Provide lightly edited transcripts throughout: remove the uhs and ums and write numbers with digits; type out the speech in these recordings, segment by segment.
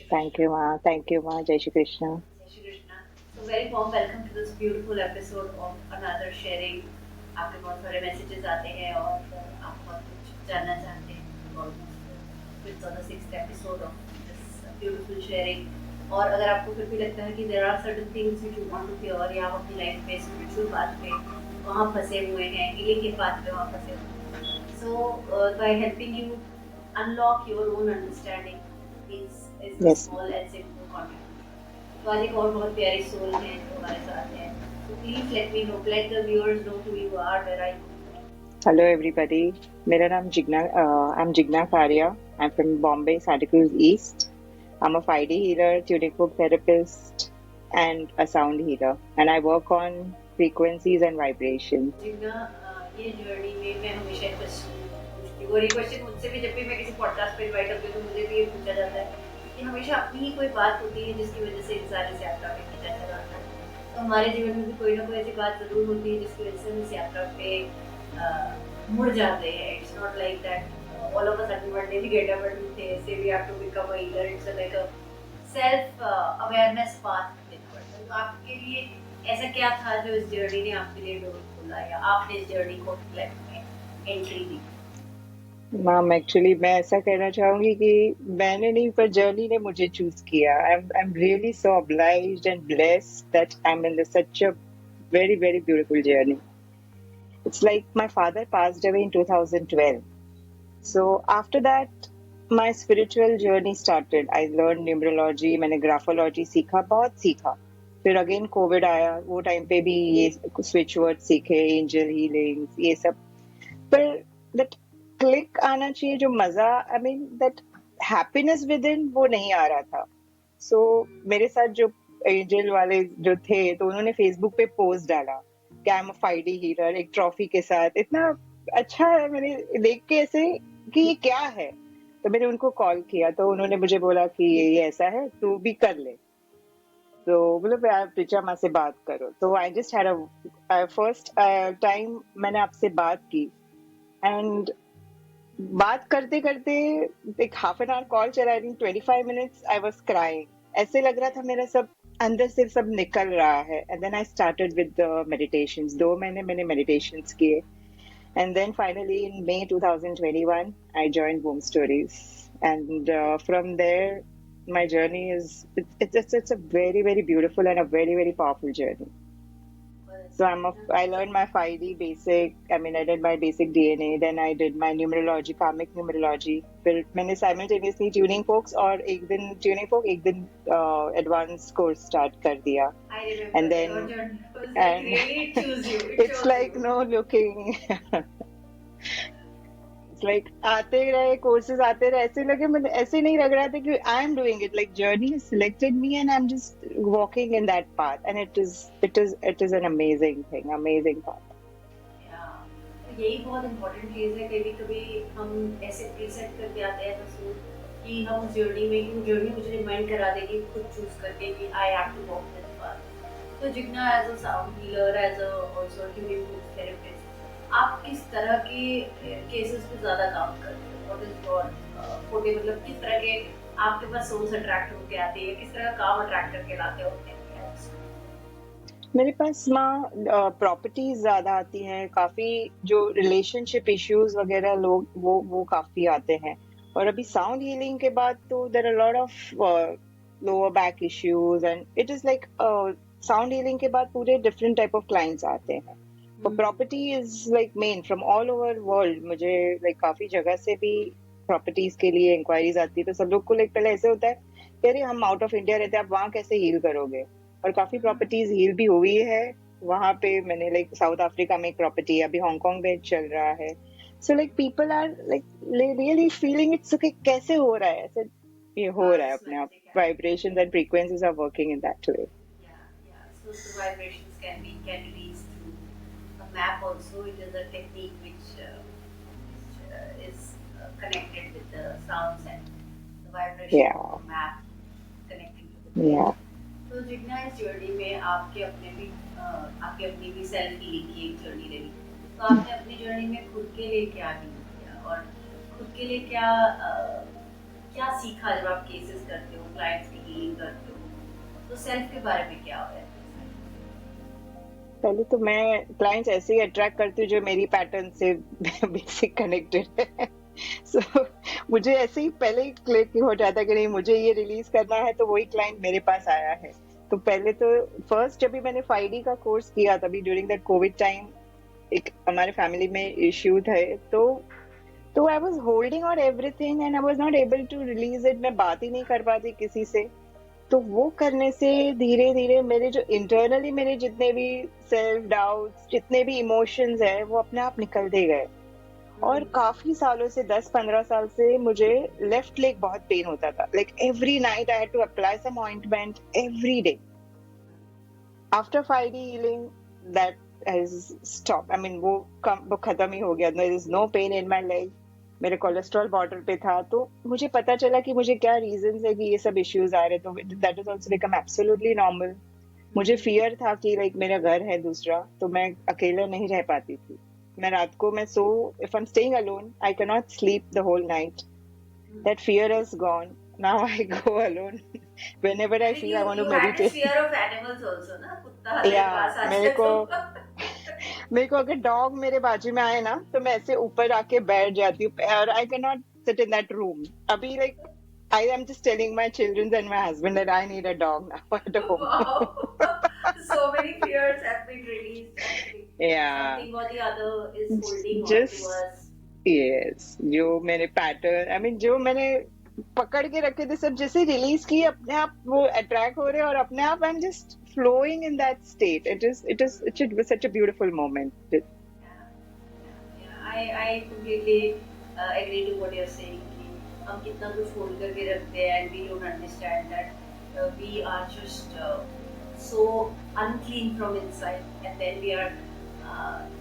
Thank you, Ma. Thank you, Ma. Jai Shri Krishna. जय Shri Krishna. So very warm welcome to this beautiful episode of another sharing. आपके बहुत सारे messages आते हैं और आप बहुत कुछ जानना चाहते हैं। ऑलमोस्ट फिफ्थ और the sixth episode of this beautiful sharing. और अगर आपको फिर भी लगता है कि there are certain things which you want to hear या आप अपनी लाइफ में स्पिरिचुअल बात पे वहाँ फंसे हुए हैं, हीलिंग के बात पे वहाँ फंसे हुए हैं, so by helping you unlock your own understanding is a Yes. small and simple contribution. तो आज एक और बहुत प्यारी सोल है जो हमारे साथ है। So please let me know, let the viewers know who you are, where are you? Hello, everybody. मेरा नाम Jigna I'm Jigna Faria. I'm from Bombay, Santa Cruz East. I'm a 5D healer, tuning fork therapist, and a sound healer. And I work on frequencies and vibrations. जितना ये journey में मैं हमेशा question पूछती हूँ और ये क्वेश्चन मुझसे भी जब भी मैं किसी पॉडकास्ट पे इनवाइट होती हूँ तो मुझे भी ये पूछा जाता है कि हमेशा अपनी ही कोई बात होती है जिसकी वजह से इंसान इस यात्रा पे खींचा चला जाता है। तो हमारे जीवन में भी कोई ना कोई ऐसी बात जरूर होती है जिसकी वजह से हम इस यात्रा पे मुड़ जाते हैं। It's not like that all of a sudden one day we get up and we say we have to become a healer. It's like a self awareness path देना पड़ता है। तो आपके लिए ऐसा क्या था जो इस जर्नी ने आपके लिए डोर खोला या आपने इस जर्नी को लाइफ में एंट्री दी? मैम एक्चुअली मैं ऐसा कहना चाहूंगी कि मैंने नहीं पर जर्नी ने मुझे चूज किया. I'm really so obliged and blessed that I'm in such a very beautiful journey. It's like my father passed away in 2012. So after that, my spiritual journey started. I learned numerology, मैंने graphology सीखा, बहुत सीखा. फिर again Covid आया, वो time पे भी ये स्विच वर्ड सीखे, एंजल हीलिंग, ये सब. पर दैट क्लिक आना चाहिए, जो मजा, I mean that happiness with in, वो नहीं आ रहा था. सो मेरे साथ जो एंजल वाले जो थे, तो उन्होंने फेसबुक पे पोस्ट डाला कि I am a 5D healer, एक ट्रॉफी के साथ. इतना अच्छा है, मैंने देख के ऐसे कि ये क्या है. तो मैंने उनको कॉल किया, तो उन्होंने मुझे बोला कि ये ऐसा है, तू भी कर ले. तो बोले आप ऋचा माँ से बात करो. तो I just had a first time मैंने आपसे बात की. एंड बात करते करते एक हाफ एन आवर कॉल चला, I think 25 minutes I was crying. ऐसे लग रहा था मेरा सब अंदर से सब निकल रहा है. And then I started with the meditations. 2 महीने मैंने मेडिटेशंस किए. And then finally, in May 2021, I joined Boom Stories. And from there, my journey is, it's a very beautiful and a very powerful journey. So I learned my 5D basic. I mean, I did my basic DNA. Then I did my numerology, karmic numerology. फिर मैंने simultaneously tuning forks और एक दिन tuning fork, एक दिन advanced course start कर दिया. I remember And your then, journey. I was like, and really, it chose you. It it's chose like you. no looking. Like आते रहे कोर्सेज, आते रहे. ऐसे लगे, मतलब ऐसे नहीं लग रहा था कि I am doing it. Like journey has selected me and I'm just walking in that path, and it is an amazing thing, amazing path. Yeah. तो यही बहुत इम्पोर्टेंट चीज़ है। कभी कभी हम ऐसे प्रीसेट करके आते हैं तो कि हम उस जर्नी में कि जर्नी मुझे रिमाइंड करा देगी खुद चूज करके कि I have to walk this path. तो जितना as a sound healer, as a also tuning therapist, आप किस तरह के केसेस पे ज़्यादा काम करते हो? व्हाट इज योर फोटे, मतलब किस तरह के आपके पास सोल्स अट्रैक्ट होके आती है, किस तरह का काम अट्रैक्ट करके लाते हो अपने clients को? मेरे पास माँ प्रॉपर्टीज ज्यादा आती हैं. काफी जो रिलेशनशिप इश्यूज वगैरह लोग वो काफी आते हैं. और अभी साउंड हीलिंग के बाद तो there are lot of lower back issues, and it is like sound healing के बाद पूरे डिफरेंट टाइप ऑफ क्लाइंट्स आते हैं. पर property is like main from all over world. मुझे लाइक काफी जगह से भी प्रॉपर्टीज के लिए इंक्वायरीज आती है. तो सब लोग को लाइक पहले ऐसे होता है कि अरे हम आउट ऑफ इंडिया रहते हैं, आप वहाँ कैसे हील करोगे. और काफी प्रॉपर्टीज हील भी हुई है वहां पे. मैंने लाइक साउथ अफ्रीका में एक प्रॉपर्टी, अभी हांगकांग में चल रहा है. So like people are like really feeling it's okay, कैसे हो रहा है ऐसे. ये हो हाँ, रहा है जस्ट अपने आप. मैजिक है। Vibrations and frequencies are working in that way. Yeah, yeah. So the vibrations can be reached through a map also. It is a technique which is connected with the sounds and the vibration of या a map connecting to the या brain. तो जितना इस journey में आपके अपनी भी self healing की एक जर्नी रही, तो आपने अपनी जर्नी में खुद के लिए क्या हील किया और खुद के लिए क्या क्या सीखा जब आप केसेस करते हो, क्लाइंट्स की हीलिंग करते हो, तो सेल्फ के बारे में क्या है? पहले तो मैं क्लाइंट्स ऐसे ही अट्रैक्ट करती हूँ जो मेरी पैटर्न से बेसिक कनेक्टेड है। सो मुझे ऐसे ही पहले ही क्लिक हो जाता है कि नहीं, मुझे ये रिलीज करना है, तो वही क्लाइंट मेरे पास आया है। तो पहले तो फर्स्ट जब भी मैंने 5D का कोर्स किया, तभी ड्यूरिंग दैट कोविड टाइम एक हमारे फैमिली में इश्यू थे, तो I was holding on everything and I was not able to release it. मैं बात ही नहीं कर पाती किसी से। तो वो करने से धीरे धीरे मेरे जो इंटरनली मेरे जितने भी सेल्फ डाउट्स, जितने भी इमोशंस है, वो अपने आप निकलते गए। और काफी सालों से, 10-15 साल से मुझे लेफ्ट लेग बहुत पेन होता था। Like every night I had to apply some ointment every day. After 5D healing that has stop. I mean वो खत्म ही हो गया। There is no pain in my leg. मेरे कोलेस्ट्रॉल बॉर्डर पे था, तो मुझे पता चला कि मुझे क्या रीजंस है कि ये सब इश्यूज आ रहे। तो that is also become absolutely normal. मुझे फियर था कि लाइक मेरा घर है दूसरा, तो मैं अकेला नहीं रह पाती थी। मैं रात को मैं सो if I am staying alone I can not sleep the whole night. That fear is gone. Now I go alone whenever I I think feel I want you to had this meditate. fear of animals also, ना? कुत्ता तेरे या पास आ मेरे जाए को तो मेरे को अगर डॉग मेरे बाजू में आए ना, तो मैं ऐसे ऊपर आके बैठ जाती हूँ, और I can not sit in that room. अभी like I am just telling my children and my husband that I need a dog now at home. wow. So many fears have been released actually. या Something or the other is holding on to just us. Yes, जो मेरे pattern, I mean जो मैंने पकड़ के रखे थे, सब जैसे रिलीज किए, अपने आप वो अट्रैक्ट हो रहे हैं, और अपने आप आई am just flowing in that state. It was such a beautiful moment. Yeah, yeah. I completely agree to what you're saying कि हम कितना कुछ होल्ड करके रखते हैं and we don't understand that we are just so unclean from inside and then we are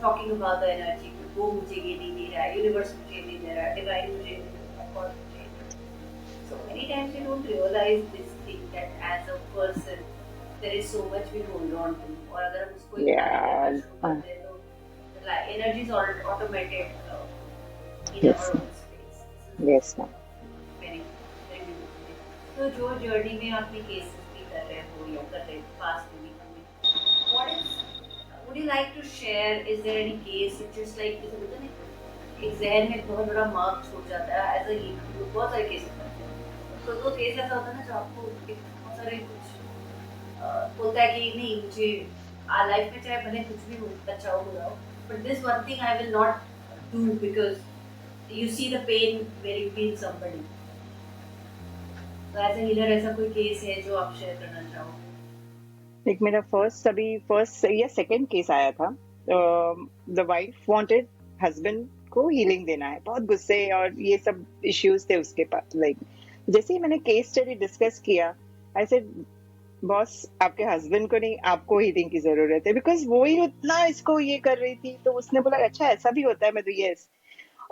talking about the energy कि वो मुझे ये नहीं दे रहा है, यूनिवर्स मुझे नहीं दे रहा है, डिवाइन मुझे नहीं दे रहा है, गॉड मुझे नहीं दे रहा है। So many times we don't realize this thing that as a person there is so much we hold on to और अगर हम उसको इग्नोर करना Yeah. शुरू करते हैं तो like energy is automated in our Yes, own space. This yes, ma'am. is very very beautiful. तो जो जर्नी में आपने केसेस भी कर रहे हो या कर रहे पास्ट में भी कभी, what is would you like to share? Is there any case which is like जैसे बोलते हैं ना, एक जहन में बहुत बड़ा मार्क छोड़ जाता है एज अ बहुत सारे केसेस करते हैं तो दो केस ऐसा होता है ना जो आपको बहुत सारे कुछ होता है कि नहीं मुझे लाइफ में चाहे भले कुछ भी हो अच्छा हो बुरा हो but this one thing I will not do because you see the pain where you feel somebody. तो एज ए हीलर ऐसा कोई केस है जो आप शेयर करना चाहो? एक मेरा फर्स्ट या सेकंड केस आया था। द वाइफ वांटेड हस्बैंड को हीलिंग देना है, बहुत गुस्से और ये सब इश्यूज थे उसके पास। लाइक जैसे ही मैंने केस स्टडी डिस्कस किया, आई सेड बॉस, आपके हस्बैंड को नहीं, आपको हीलिंग की जरूरत है, बिकॉज वो ही उतना इसको ये कर रही थी। तो उसने बोला अच्छा ऐसा भी होता है। मैं तो यस।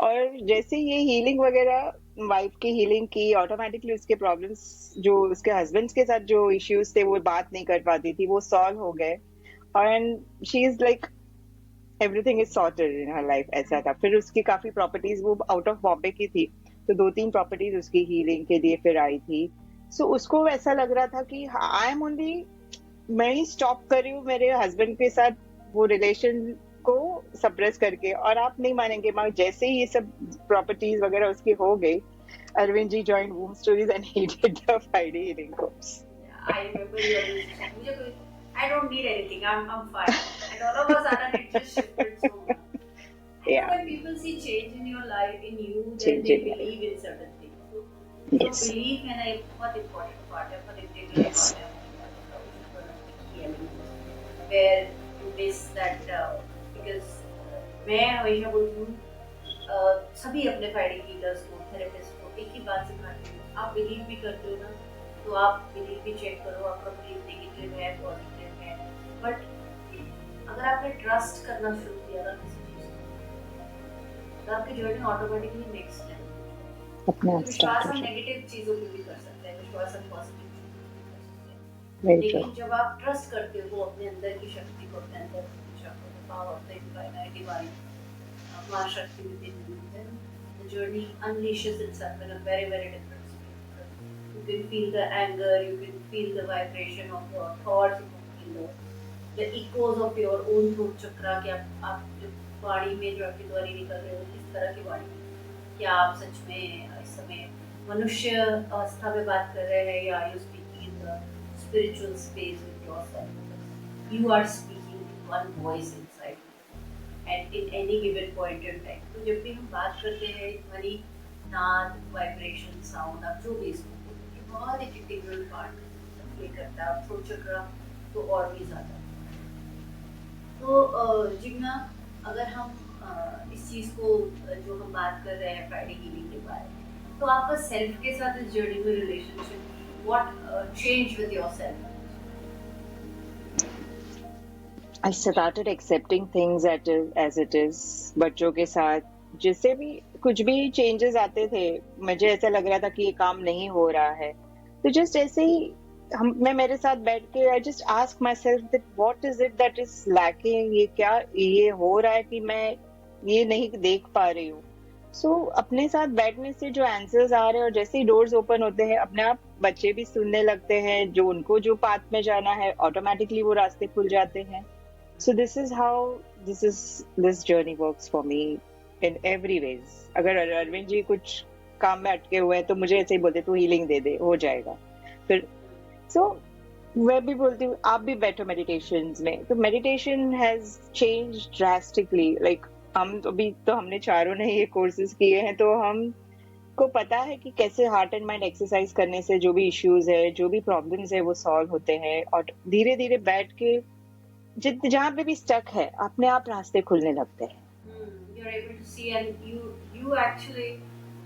और जैसे ये हीलिंग वगैरह, वाइफ की हीलिंग की, ऑटोमेटिकली उसके प्रॉब्लम्स, जो उसके हस्बैंड के साथ जो इश्यूज थे, वो बात नहीं कर पाती थी, वो सॉल्व हो गए। And she is like everything is sorted in her life, ऐसा था। फिर उसकी काफी प्रॉपर्टीज, वो आउट ऑफ बॉम्बे की थी, तो 2-3 प्रॉपर्टीज उसकी हीलिंग के लिए फिर आई थी। सो उसको ऐसा लग रहा था कि आई एम ओनली, मैं ही स्टॉप कर रही हूँ मेरे हस्बैंड के साथ वो रिलेशन को सप्रेस करके। और आप नहीं मानेंगे, मैं जैसे ही ये सब प्रॉपर्टीज वगैरह उसकी हो गई, Arvind ji joined Womb Stories and he did the 5D healing course. I remember you always saying मुझे कोई I don't need anything, I'm fine and all of a sudden it just shifted so much. I know Yeah, when people see change in your life in you then they changing life. believe in certain things. So जो Yes, belief है ना एक बहुत important part है, बहुत integral yes, part है हमारी life का, key element where you miss that because मैं हमेशा बोलती हूँ सभी अपने फाइटिंग हीलर्स को, थेरेपिस्ट को एक ही बात सिखाती हूँ, आप बिलीव भी करते हो ना, तो आप बिलीव भी चेक करो, आपका बिलीव नेगेटिव है पॉजिटिव है, बट अगर आपने ट्रस्ट करना शुरू किया ना किसी चीज को, तो आपकी जर्नी ऑटोमेटिकली नेक्स्ट लेवल। अपने आप स्टार्ट विश्वास हो हम जाए। नेगेटिव चीजों पे भी कर सकते हैं, विश्वास हम पॉजिटिव चीजों पे भी कर सकते हैं, वेरी ट्रू। लेकिन जब आप ट्रस्ट करते हो अपने अंदर की शक्ति को, अपने अंदर की दिशा को, power of the infinite divine, मां शक्ति within you, then the journey unleashes itself in a very very different way. can feel the anger, you can feel the vibration of your thoughts, you can feel the echoes of your own throat chakra कि आप जब वाणी में जो आपकी ध्वनि निकल रही हो किस तरह की वाणी, क्या आप सच में इस समय मनुष्य अवस्था में बात कर रहे हैं या you speaking in the spiritual space with yourself, you are speaking with one voice inside at in any given point in time. तो जब भी हम बात करते हैं ध्वनि, नाद, वाइब्रेशन, साउंड, आप जो भी इसको बोलो, ये बहुत एक इंटीग्रल पार्ट प्ले करता है। थ्रोट चक्रा तो और भी ज़्यादा। तो जिग्ना, अगर हम इस चीज़ को जो हम बात कर रहे हैं फ्राइडे हीलिंग के बारे में, तो आपका सेल्फ के साथ इस जर्नी में relationship, what change with yourself? I started accepting things as it is। बच्चों के साथ जिससे भी कुछ भी चेंजेस आते थे, मुझे ऐसा लग रहा था कि ये काम नहीं हो रहा है, तो जस्ट ऐसे ही मैं मेरे साथ बैठ के I just ask my self that what is it that is lacking, ये क्या ये हो रहा है कि मैं ये नहीं देख पा रही हूँ। सो अपने साथ बैठने से जो आंसर्स आ रहे हैं, और जैसे ही डोर्स ओपन होते हैं अपने आप बच्चे भी सुनने लगते हैं, जो उनको जो पाथ में जाना है ऑटोमेटिकली वो रास्ते खुल जाते हैं। So this is how this journey works for me in every ways। अगर अरविंद जी कुछ काम में अटके हुए हैं तो मुझे ऐसे ही बोलते तू हीलिंग दे दे, हो जाएगा। फिर मैं भी बोलती हूँ आप भी बैठो मेडिटेशंस में। तो meditation has change drastically. Like हम अभी तो हमने चारों ने ये कोर्सेज किए हैं, तो हम को पता है कि कैसे हार्ट एंड माइंड एक्सरसाइज करने से जो भी इश्यूज है, जो भी प्रॉब्लम्स है वो सॉल्व होते हैं, और धीरे धीरे बैठ के जहाँ पे भी स्टक है अपने आप रास्ते खुलने लगते हैं। You're able to see and you actually,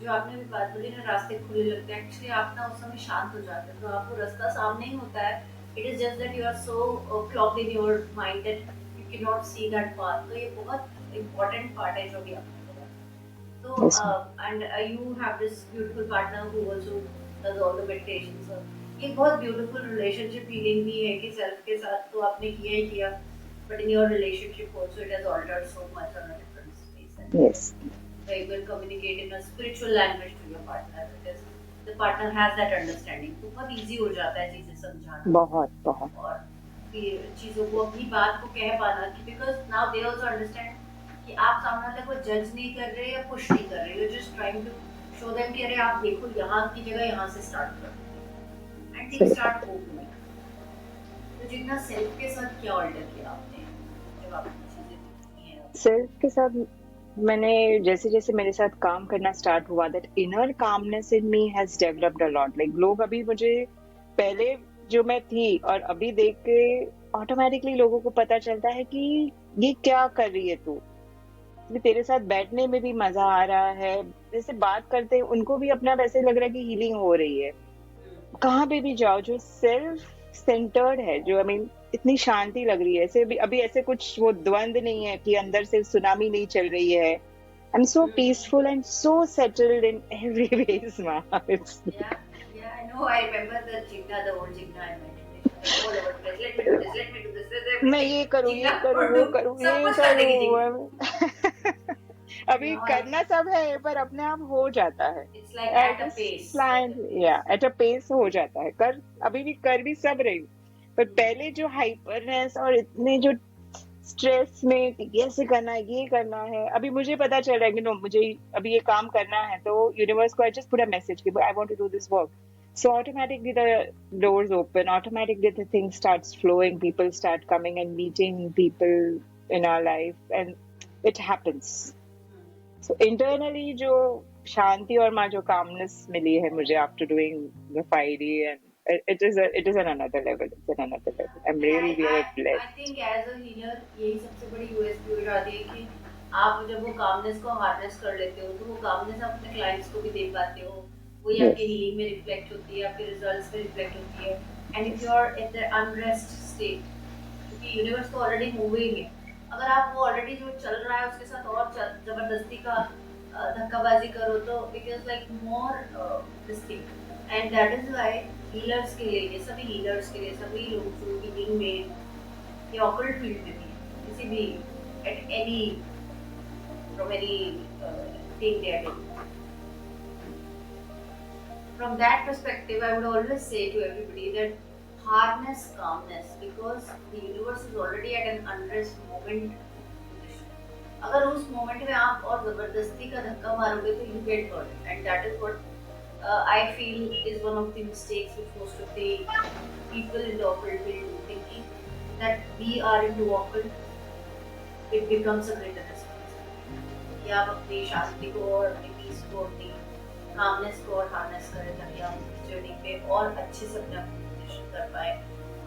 जो आपने भी बात बोली ना, रास्ते खुलने लगते हैं, एक्चुअली आप ना उस समय शांत हो जाते हैं, तो आपको रास्ता सामने ही होता है। It is just that you are so clogged in your mind that you can not see that path. तो ये बहुत इंपॉर्टेंट पार्ट है जो भी आपने बोला। तो and you have this beautiful partner who also does all the meditations. ये बहुत ब्यूटीफुल रिलेशनशिप फीलिंग भी है कि सेल्फ के साथ तो आपने किया ही किया, but in your relationship also it has altered so much on a different space, and yes, you will communicate in a spiritual language to your partner because the partner has that understanding। तो बहुत easy हो जाता है चीजें समझाना, बहुत और फिर चीजों को अपनी बात को कह पाना कि because now they also understand कि आप सामने वाले को जज नहीं कर रहे या पुश नहीं कर रहे, you're just trying to show them कि अरे आप देखो यहाँ की जगह यहाँ से स्टार्ट करो and things start moving। तो जितना सेल्फ के साथ क्या ऑल्टर किया आपने जब आपने चीजें देखी हैं? सेल्फ के साथ मैंने जैसे जैसे मेरे साथ काम करना स्टार्ट हुआ, that inner calmness in me has developed a lot. Like लोग अभी मुझे पहले जो मैं थी और अभी देख के ऑटोमेटिकली लोगों को पता चलता है कि ये क्या कर रही है तू, तेरे साथ बैठने में भी मजा आ रहा है, जैसे बात करते हैं उनको भी अपना वैसे लग रहा है कि हीलिंग हो रही है। कहाँ पे भी जाओ जो सेल्फ सेंटर्ड है, जो इतनी शांति लग रही है, ऐसे भी अभी ऐसे कुछ वो द्वंद नहीं है कि अंदर से सुनामी नहीं चल रही है। I am so peaceful and so settled in every ways ma'am. Yeah, I know, I remember the Jigna, the old Jigna I meditation, all over the place, let me do this, मैं ये करूँ वो करूँ ये करूँ अभी करना सब है पर अपने आप हो जाता है। It's like at a pace, at a pace हो जाता है। कर अभी भी कर भी सब रही, पर पहले जो हाइपरनेस और इतने जो स्ट्रेस में कैसे करना है, ये करना है, अभी मुझे पता चल रहा है कि नो मुझे अभी ये काम करना है, तो यूनिवर्स को I just put a message कि I want to do this work. So automatically the doors open, automatically the things starts flowing, people start coming and meeting people in our life and it happens। So internally जो शांति और माँ जो calmness मिली है मुझे after doing the 5D, and it is on another level, it's on another level। I'm really blessed। I think as a healer यही सबसे बड़ी USP हो जाती है कि आप जब वो calmness को harness कर लेते हो, तो वो calmness आप अपने clients को भी दे पाते हो, वही आपके हीलिंग में रिफ्लेक्ट होती है, आपके रिजल्ट्स में रिफ्लेक्ट होती है। And if you are in the unrest state, क्योंकि यूनिवर्स तो ऑलरेडी मूविंग है, अगर आप वो ऑलरेडी जो चल रहा है उसके साथ और जबरदस्ती का धक्काबाजी करो तो it is like more this thing. And that is why healers के लिए, ये सभी हीलर्स के लिए, सभी लोग जो हीलिंग में या ऑकल्ट फील्ड में भी, किसी भी at any from anything they are doing, from that perspective, I would always say to everybody that harness calmness because the universe is already at an unrest moment position. अगर उस moment में आप और जबरदस्ती का धक्का मारोगे तो you get hurt and that is what I feel is one of the mistakes which most of the people in the occult will do, thinking that we are into occult, it becomes a greater responsibility. कि आप अपनी शांति को और अपनी piece को अपनी calmness को और हार्नेस करें ताकि आप इस जर्नी पे और अच्छे से अपने आप को पोजीशन कर पाए,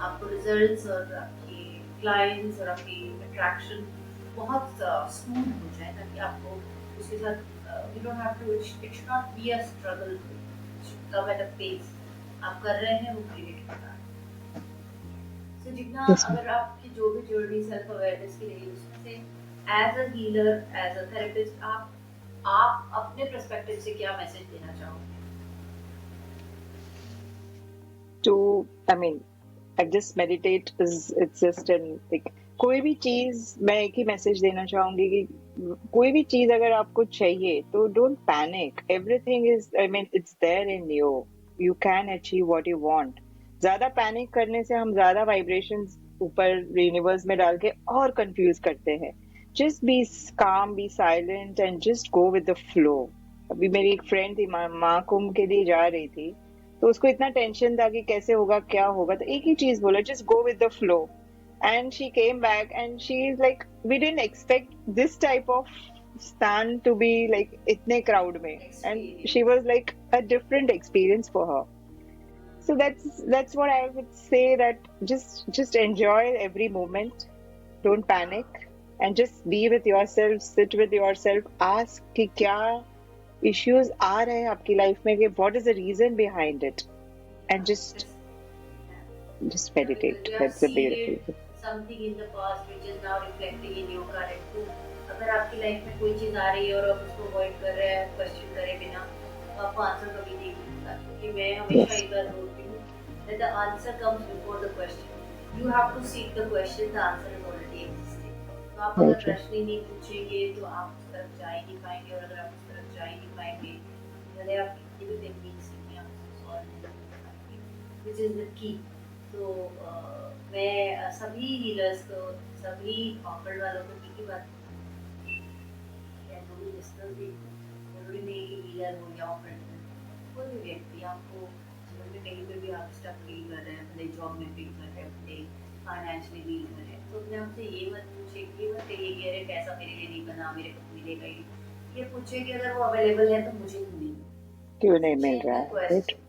आपको रिजल्ट्स और आपकी क्लाइंट्स और आपकी अट्रैक्शन बहुत स्मूथ हो जाए ताकि आपको उसके साथ you don't have to, it should not be a struggle, it should come at a pace आप कर रहे हैं वो क्रिएट कर रहा है। सो जितना Yes, ma'am. अगर आपकी जो भी जर्नी सेल्फ अवेयरनेस की रही उसमें से as a healer as a therapist आप अपने पर्सपेक्टिव से क्या मैसेज देना चाहोगे? To, I mean, I just meditate is it's just an like कोई भी चीज मैं एक ही मैसेज देना चाहूंगी कि कोई भी चीज अगर आपको चाहिए तो don't panic, everything is, I mean, it's there in you, you can achieve what you want. ज्यादा पैनिक करने से हम ज्यादा वाइब्रेशंस ऊपर यूनिवर्स में डाल के और कंफ्यूज करते हैं। Just be calm, be silent and just go with the flow. अभी मेरी एक फ्रेंड थी, महाकुंभ के लिए जा रही थी, तो उसको इतना टेंशन था कि कैसे होगा क्या होगा, तो एक ही चीज बोला, just go with the flow. And she came back and she is like, we didn't expect this type of stand to be like इतने crowd में, and she experience was like a different experience for her. So that's what I would say, that just enjoy every moment, don't panic, and just be with yourself, sit with yourself, ask कि क्या issues आ रहे हैं आपकी life में, कि what is the reason behind it, and just because meditate. you have That's a seeded beautiful thing. something in the past which is now reflecting in your current too. अगर आपकी life में कोई चीज आ रही है और आप उसको अवॉइड कर रहे हैं क्वेश्चन करे बिना, तो आपको आंसर कभी नहीं मिलता, क्योंकि मैं हमेशा Yes. एक बात बोलती हूँ that the answer comes before the question. You have to seek the question, the answer is already existing. तो आप Very अगर true. प्रश्न ही नहीं पूछेंगे तो आप उस तरफ जा ही नहीं पाएंगे, और अगर आप उस तरफ जा ही नहीं पाएंगे भले आप कितनी भी टेक्निक सीखें आप उसको सॉल्व नहीं कर पाएंगे, which is the key. तो मैं सभी हीलर्स को, सभी ऑफर्ड वालों को एक ही बात या जो भी लिसनर्स भी, जरूरी नहीं कि हीलर हो या ऑफर्ड हो, कोई भी व्यक्ति आपको जीवन में कहीं पे भी आप स्टक फील कर रहे हैं, भले जॉब में फील कर रहे हैं, भले फाइनेंशियली फील कर रहे हैं, तो अपने आप से ये मत पूछे, ये मत कहिए कि अरे पैसा मेरे लिए नहीं बना, मेरे को मिलेगा ही, ये पूछे कि अगर वो अवेलेबल है तो मुझे क्यों नहीं मिला। क्यों नहीं मिल Change रहा the है? Right? question.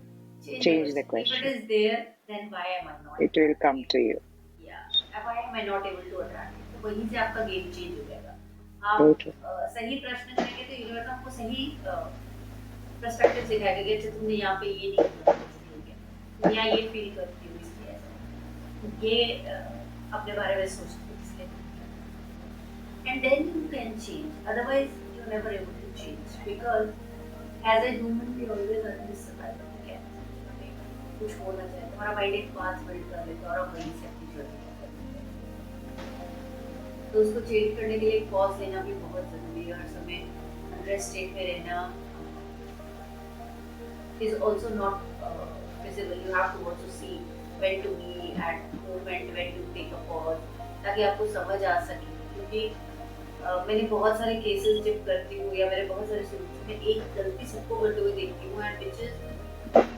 Change the Change the question. If it question. is there, then why am I not It will come attracting to it? you. Yeah. Why am I not able to attract it? तो वहीं से आपका game change हो जाएगा। Very आप true. सही प्रश्न करेंगे तो यूनिवर्स आपको सही पर्सपेक्टिव सिखाएगा कि अच्छा तुमने यहाँ पे ये नहीं किया, इसलिए हो गया। तुम यहाँ ये फील करती हो इसलिए ऐसा है। ये अपने बारे में सोचते हो इसलिए हो गया। And then you can change. Otherwise, you're never able to change because as a human we always are in this survival mechanism. हमें कुछ होना चाहिए, तुम्हारा माइंड एक पाथ बिल्ड कर लेता है और आप वहीं से अपनी जर्नी करते हैं, तो उसको चेंज करने के लिए पॉज लेना भी बहुत जरूरी है। हर समय अनरेस्ट स्टेट में रहना is also not visible. You have to also see when to be at moment, when to take a pause, ताकि आपको समझ आ सके। क्योंकि मैंने बहुत सारे केसेस जब करती हूँ या मेरे बहुत सारे स्टूडेंट्स में एक गलती सबको करते हुए देखती हूँ, and which is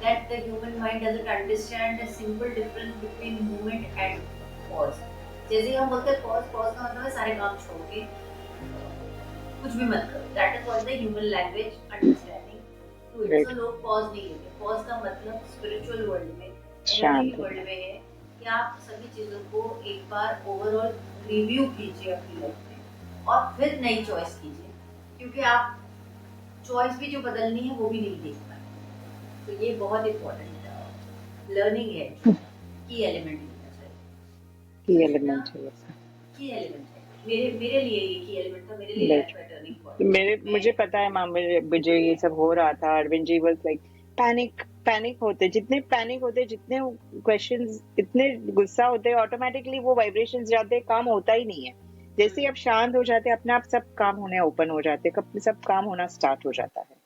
that the human mind doesn't understand the simple difference between movement and pause. जैसे ही हम बोलते हैं pause, pause का मतलब है सारे काम छोड़ के कुछ भी मत करो। That is what the human language understanding to it. Right. So लोग pause नहीं लेते। Pause का मतलब spiritual world में, शांत energy world में है कि आप सभी चीजों को एक बार ओवरऑल रिव्यू कीजिए अपनी लाइफ में और फिर नई चॉइस कीजिए, क्योंकि आप चॉइस भी जो बदलनी है वो भी नहीं देख पाए। तो ये बहुत इम्पोर्टेंट लर्निंग है, की एलिमेंट होना चाहिए। Key So element जितना है ऐसा। की एलिमेंट है, मेरे लिए ये की एलिमेंट था, मेरे लिए Right. लाइफ में टर्निंग पॉइंट मेरे मुझे पता है माँ, मुझे ये सब हो रहा था। Arvind ji was like panic होते, जितने पैनिक होते, जितने क्वेश्चंस, इतने गुस्सा होते, ऑटोमेटिकली वो वाइब्रेशंस जाते, काम होता ही नहीं है। जैसे ही आप शांत हो जाते, अपने आप सब काम होने ओपन हो जाते, सब काम होना स्टार्ट हो जाता है।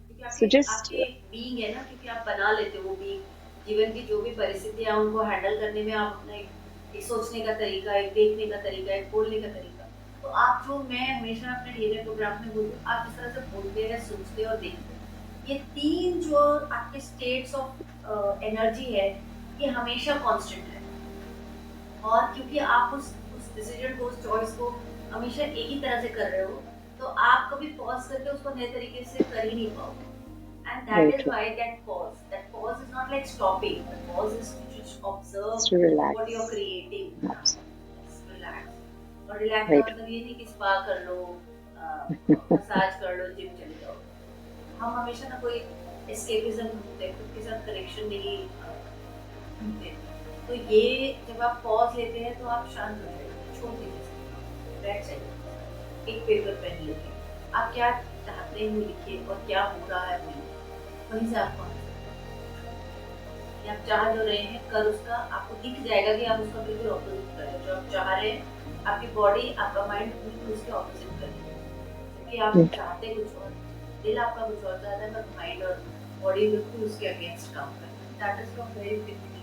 क्योंकि So just आपके बीइंग है ना, क्योंकि आप बना लेते हो वो बीइंग, जीवन की जो भी परिस्थितियाँ उनको हैंडल करने में आप अपना एक सोचने का तरीका, एक देखने का तरीका, एक बोलने का तरीका, तो आप जो मैं हमेशा अपने डेली प्रोग्राम में बोलती हूँ, आप जिस तरह से बोलते हैं, सोचते हैं और देखते हैं, ये 3 जो आपके स्टेट्स ऑफ एनर्जी है, ये हमेशा कांस्टेंट है। और क्योंकि आप उस डिसीजन को, उस चॉइस को हमेशा एक ही तरह से कर रहे हो, तो आप कभी पॉज करके उसको नए तरीके से कर ही नहीं पाओगे। And that very is true. why that pause is not like stopping. The pause is to just observe Just to what you're relax. creating. Abs- Just relax. और रिलैक्स का Right. मतलब ये नहीं कि स्पा कर लो, मसाज कर लो, gym चले जाओ। हम हमेशा ना कोई एस्केपिज्म ढूंढते हैं, खुद के साथ कनेक्शन नहीं ढूंढते। तो ये जब आप पॉज लेते हैं तो आप शांत हो जाइए, छोड़ दीजिए, बैठ जाइए, एक पेपर पेन लेके आप क्या चाहते हैं वो लिखिए और क्या हो रहा है वो लिखिए। वहीं से आपको कि आप चाह जो रहे हैं, कर उसका आपको दिख जाएगा कि आप उसका बिल्कुल ऑपोजिट कर रहे हो। जो आप चाह रहे हैं, आपकी बॉडी, आपका माइंड बिल्कुल उसके ऑपोजिट कर रही है, क्योंकि आप Right. चाहते कुछ और, दिल आपका कुछ और चाहता है, पर माइंड और बॉडी बिल्कुल उसके अगेंस्ट काम कर रही है। That is not very typical.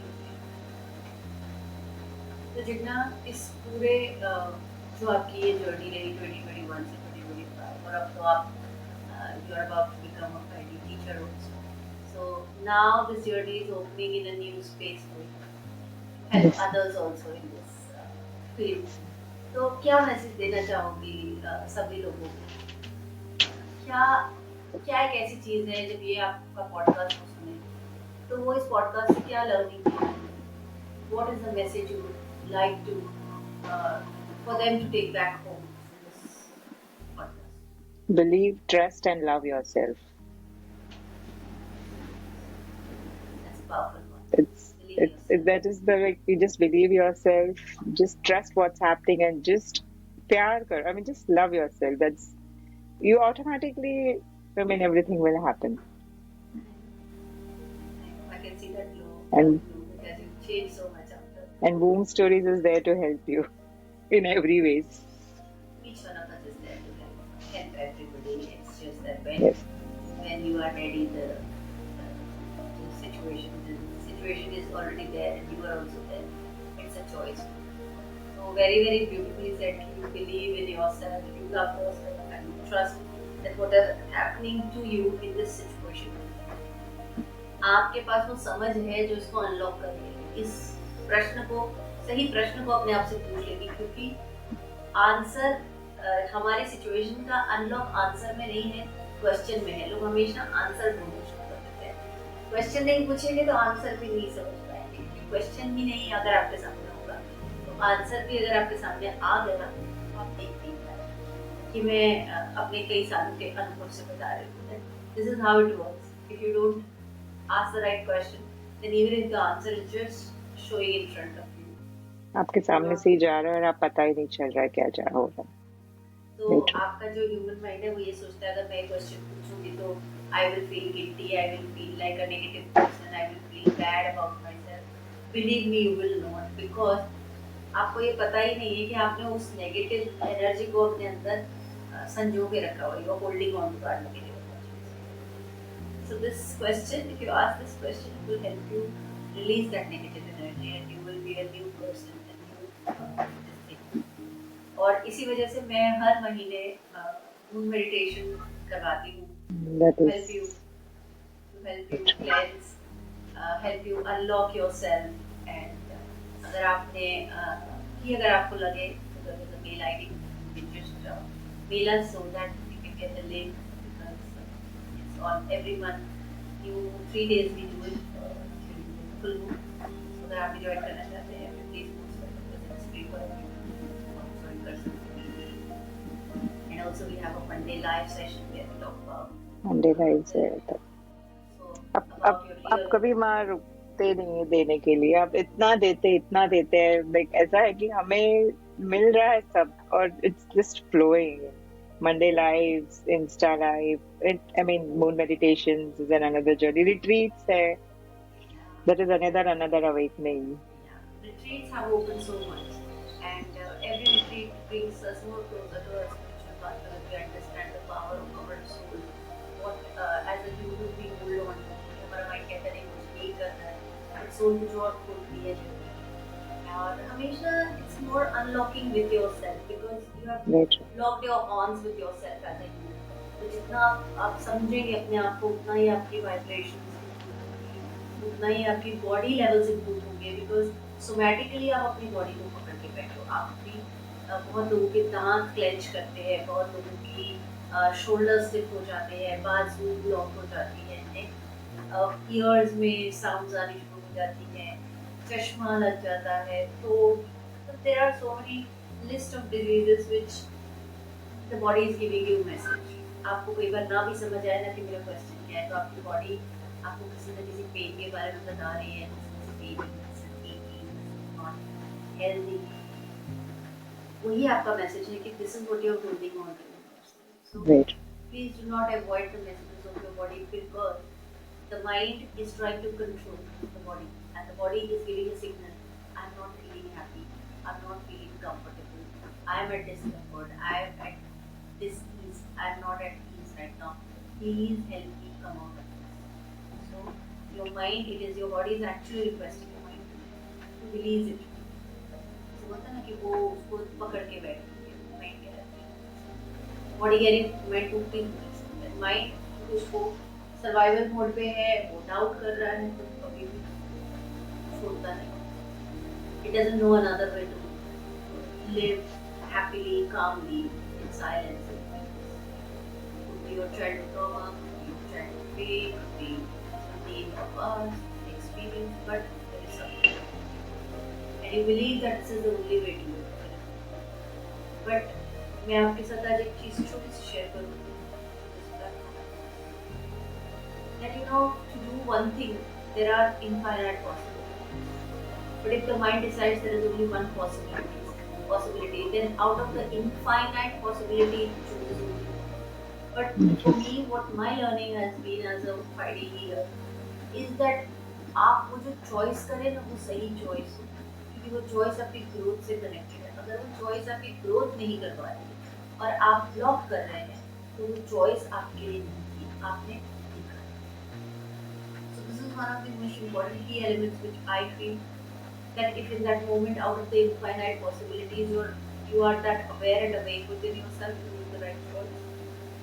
तो जितना इस पूरे जो आपकी ये जर्नी रही 2021 से 2025, और अब तो आप you are about to become a kind teacher also, so now this journey is opening in a new space for you, help Yes. others also in this field. तो क्या मैसेज देना चाहोगी सभी लोगों को? क्या क्या एक ऐसी चीज है जब ये आपका पॉडकास्ट को सुने, तो वो इस पॉडकास्ट से क्या लर्निंग करें? What is the message you would like to uh, for them to take back home from this podcast? Believe, trust, and love yourself. That's a powerful one. It's Believe in yourself. that is the, like, you just believe yourself, just trust what's happening, and just pyar kar. I mean, just love yourself. That's you automatically. I mean, everything will happen. I can see that glow on And you because you changed so much after. Boom Stories is there to help you in every ways. Each one of us is there to help everybody. It's just that Yes. when you are ready, the situation is already there, and you are also there. It's a choice. So very very beautifully said. You believe in yourself, you love yourself, and you trust that what is happening to you in this situation, आपके पास वो समझ है जो इसको unlock करेगी। इस प्रश्न को, सही प्रश्न को अपने आप से पूछ लेगी, क्योंकि आंसर हमारी सिचुएशन का अनलॉक आंसर में नहीं है, क्वेश्चन में है। लोग हमेशा आंसर ढूंढना शुरू कर देते हैं। क्वेश्चन नहीं पूछेंगे तो आंसर भी नहीं समझ पाएंगे। क्वेश्चन ही नहीं अगर आपके सामने होगा, तो आंसर भी अगर आपके सामने आ गया तो आप देख नहीं पाएंगे। कि मैं अपने कई सालों के अनुभव से बता रही हूँ, this is how it works. If you don't ask the right question, then even if the answer is just showing in front of you, आपके सामने से ही जा रहा है और आप पता ही नहीं चल रहा है क्या जा हो रहा है। तो आपका जो ह्यूमन माइंड है वो ये सोचता है, अगर मैं क्वेश्चन पूछूंगी तो I will feel guilty, I will feel like a negative person, I will feel bad about my self. Believe me, you will not, because आपको ये पता ही नहीं है कि आपने उस नेगेटिव एनर्जी को अपने अंदर संजो के रखा हुआ है। You are holding on to that negative. So this question, if you ask this question, it will help you release that negative energy, and you will be a new person, and new this thing. और इसी वजह से मैं हर महीने moon meditation करवाती हूँ, That help you is to help you cleanse, help you unlock yourself, and अगर आपने अगर आपको लगे तो there is a mail ID, you can just mail us so that we can get the link, because it's on every month. You 3 days we do it during the full moon. So अगर आप join करना चाहते हैं, please post कर दो, because it's free for everyone. आप join कर सकते हैं। And also we have a Monday live session where we talk about Monday lives है तो so आप about your आप real कभी माँ रुकते नहीं है देने के लिए। आप इतना देते हैं, लाइक ऐसा है कि हमें मिल रहा है सब और it's just flowing. Monday lives, Insta live, I mean, moon meditations is another journey. Retreats है, that is another awakening. retreats have opened so much, and every retreat brings us more closer to our spiritual path, because we understand the power of our soul. What as a human soul कुछ और खोलती है जर्नी। और हमेशा it's more unlocking with yourself because you Very true. Have locked your horns with yourself as a human. तो जितना आप समझेंगे अपने आप को उतना ही आपकी वाइब्रेशंस उतना ही आपकी बॉडी लेवल्स इम्प्रूव होंगे बिकॉज सोमैटिकली आप अपनी बॉडी को पकड़ के बैठो। आप अपनी बहुत लोगों के दांत क्लेंच करते हैं, बहुत लोगों की शोल्डर स्टिफ हो जाते हैं, बाजू ब्लॉक हो जाती है, नेक ईयर्स में साउंड्स आनी शुरू हो जाती हैं, चश्मा लग जाता है। तो there are so many list of diseases which the body is giving you message. आपको कई बार ना भी समझ आए ना कि मेरा क्वेश्चन क्या है, तो आपकी बॉडी आपको किसी न किसी पेन के बारे में बता रही है, हेल्दी। वही आपका मैसेज है कि this is what you are holding on to. So Very true. Please do not avoid the messages of your body because the mind is trying to control the body and the body is giving a signal, I'm not feeling happy, I'm not feeling comfortable, I'm at discomfort, I'm at this ease, I'm not at ease right now, please help me come out of this. So your mind, it is your body is actually requesting your mind to release it. So होता है ना कि वो उसको पकड़ के बैठती है, माइंड कह रहा है, बॉडी कह रही है मैं टूटती हूँ, माइंड उसको सर्वाइवल मोड पे है, वो डाउट कर रहा है, तो कभी भी छोड़ता नहीं। It doesn't know another way to live happily calmly in silence. Could be your childhood trauma, could be your childhood pain, could be something in your past experience, but there is something, and you believe that this is the only way to do it. But मैं आपके साथ आज एक चीज छोटी C share करूँगी। That you know, to do one thing, there are infinite possibilities. But if the mind decides there is only one possibility, then out of the infinite possibility, it chooses only one. But for me, what my learning has been as a 5D healer is that आप वो जो choice करें ना वो सही choice हो, क्योंकि वो चॉइस आपकी ग्रोथ से कनेक्टेड है। अगर वो चॉइस आपकी ग्रोथ नहीं करवा रही है और आप ब्लॉक कर रहे हैं तो वो चॉइस आपके लिए नहीं थी, आपने So this is one of the most important key elements which I feel that if in that moment out of the infinite possibilities you are that aware and awake within yourself to do the right choice,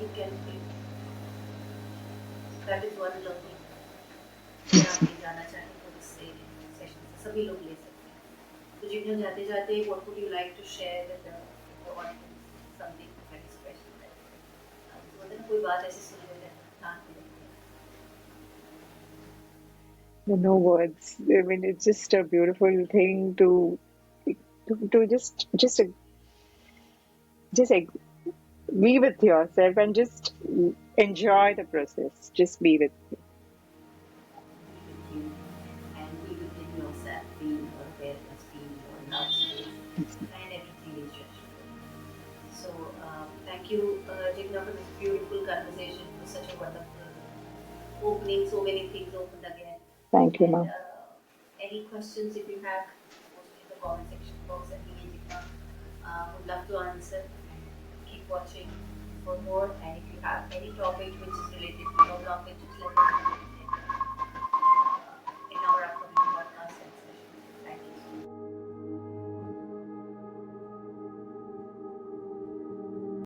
you can feel. That is one learning. अगर आप ले जाना चाहें तो इससे session से सभी लोग ले सकते हैं। तो जिन्हें जाते जाते what would you like to share with the audience something very special? मतलब कोई बात ऐसी सुन लेते हैं शांति लगती है। No words. I mean, it's just a beautiful thing to just be with yourself and just enjoy the process. Just be with it. With you and be within yourself, feel your awareness, feel your love space, and everything is judgment. So, thank you, Jigna, for this beautiful conversation. It was such a wonderful opening, so many things opened again. Thank you, And ma'am. any questions if you have, post in the comment section box, and me and Jigna would love to answer. Keep watching for more, and if you have any topic which is related to your blockage, just let us know.